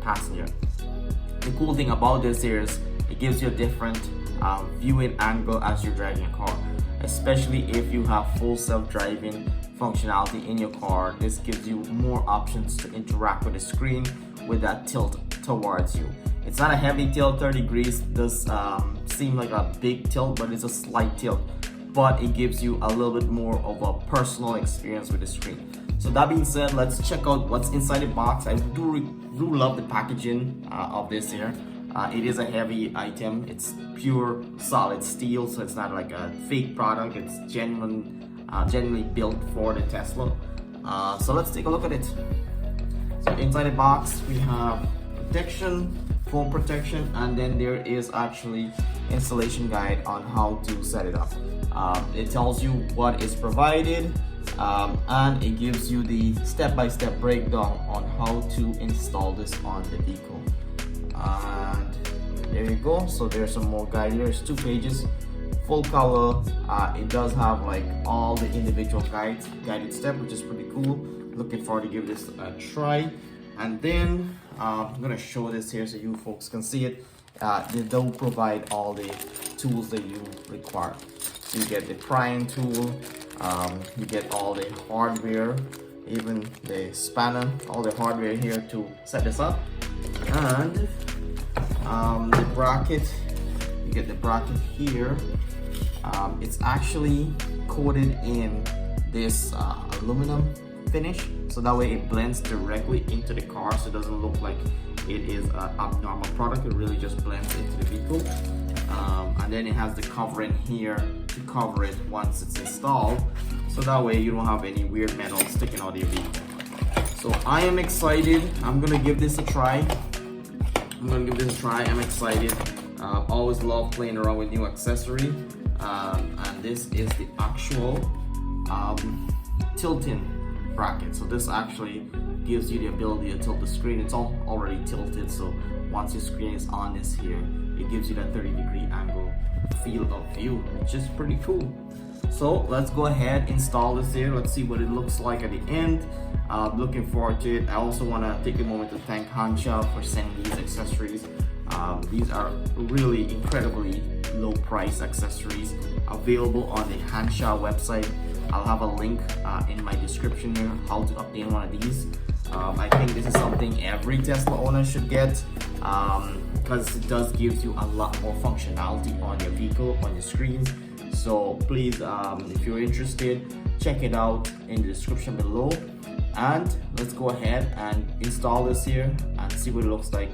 passenger. The cool thing about this here is it gives you a different viewing angle as you're driving a car, especially if you have full self-driving functionality in your car. This gives you more options to interact with the screen with that tilt towards you. It's not a heavy tilt. 30 degrees does seem like a big tilt, but it's a slight tilt, but it gives you a little bit more of a personal experience with the screen. So that being said, let's check out what's inside the box. I do love the packaging of this here. It is a heavy item. It's pure solid steel, so it's not like a fake product. It's genuinely built for the Tesla. So let's take a look at it. So inside the box we have protection, foam protection, and then there is actually installation guide on how to set it up. It tells you what is provided, and it gives you the step-by-step breakdown on how to install this on the vehicle. And there you go. So there's some more guide here. There's 2 pages, full color. It does have like all the individual guided step, which is pretty cool. Looking forward to give this a try. And then I'm gonna show this here so you folks can see it. They don't provide all the tools that you require. So you get the prying tool, you get all the hardware, even the spanner, all the hardware here to set this up. And the bracket, you get the bracket here. It's actually coated in this aluminum finish, so that way it blends directly into the car, so it doesn't look like it is an abnormal product. It really just blends into the vehicle. And then it has the covering here to cover it once it's installed, so that way you don't have any weird metal sticking out of your vehicle. So I am excited. I'm gonna give this a try. I'm excited. Always love playing around with new accessory. And this is the actual tilting bracket. So this actually gives you the ability to tilt the screen. It's already tilted, so once your screen is on this here, it gives you that 30-degree angle field of view, which is pretty cool. So let's go ahead, install this here. Let's see what it looks like at the end. Looking forward to it. I also want to take a moment to thank Hansha for sending these accessories. These are really incredibly low price accessories available on the Hansha website. I'll have a link in my description here how to obtain one of these. I think this is something every Tesla owner should get, because it does give you a lot more functionality on your vehicle, on your screens. So please, if you're interested, check it out in the description below. And let's go ahead and install this here and see what it looks like.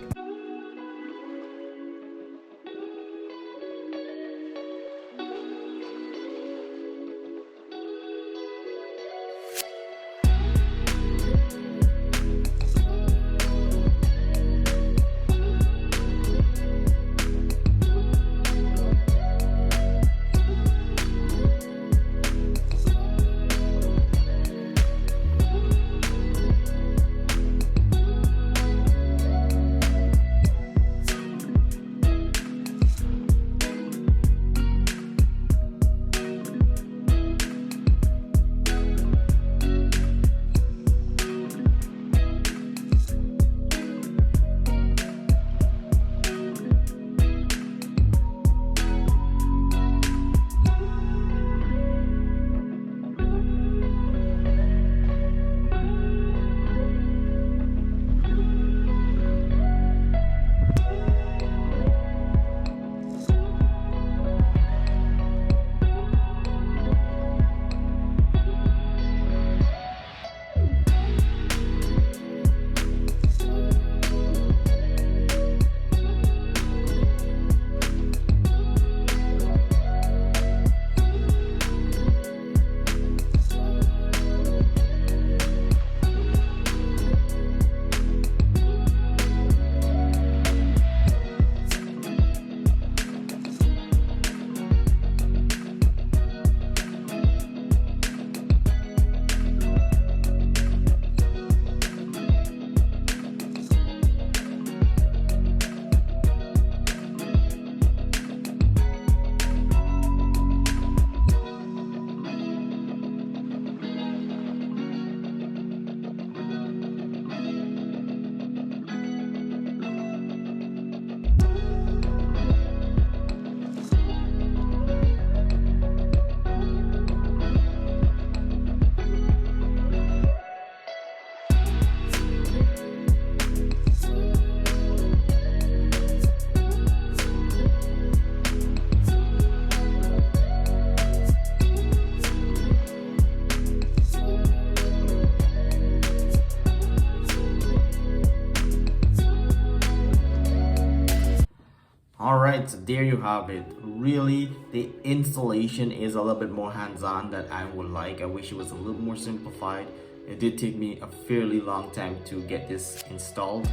Alright, so there you have it. Really, the installation is a little bit more hands-on than I would like. I wish it was a little more simplified. It did take me a fairly long time to get this installed,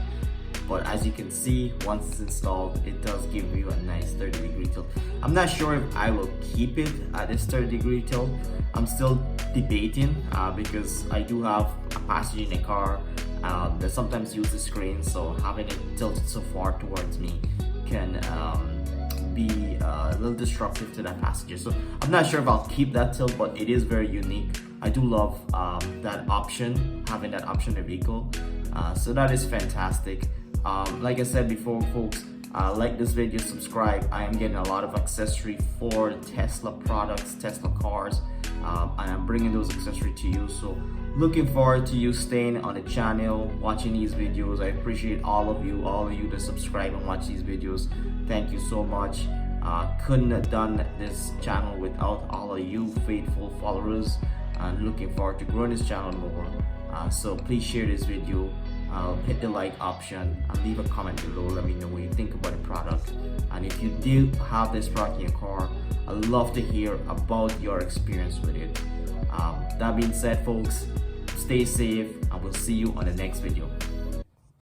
but as you can see, once it's installed, it does give you a nice 30-degree tilt. I'm not sure if I will keep it at this 30-degree tilt. I'm still debating because I do have a passenger in the car that sometimes use the screen, so having it tilted so far towards me can be a little disruptive to that passenger. So I'm not sure if I'll keep that tilt, but it is very unique. I do love that option, having that option in the vehicle. So that is fantastic. Like I said before, folks, like this video, subscribe. I am getting a lot of accessory for Tesla products, Tesla cars, and I'm bringing those accessories to you. So looking forward to you staying on the channel, watching these videos. I appreciate all of you that subscribe and watch these videos. Thank you so much. Couldn't have done this channel without all of you faithful followers, and looking forward to growing this channel more. So please share this video, hit the like option, and leave a comment below. Let me know what you think about the product, and if you do have this product in your car, I'd love to hear about your experience with it. That being said, folks, stay safe, and we'll see you on the next video.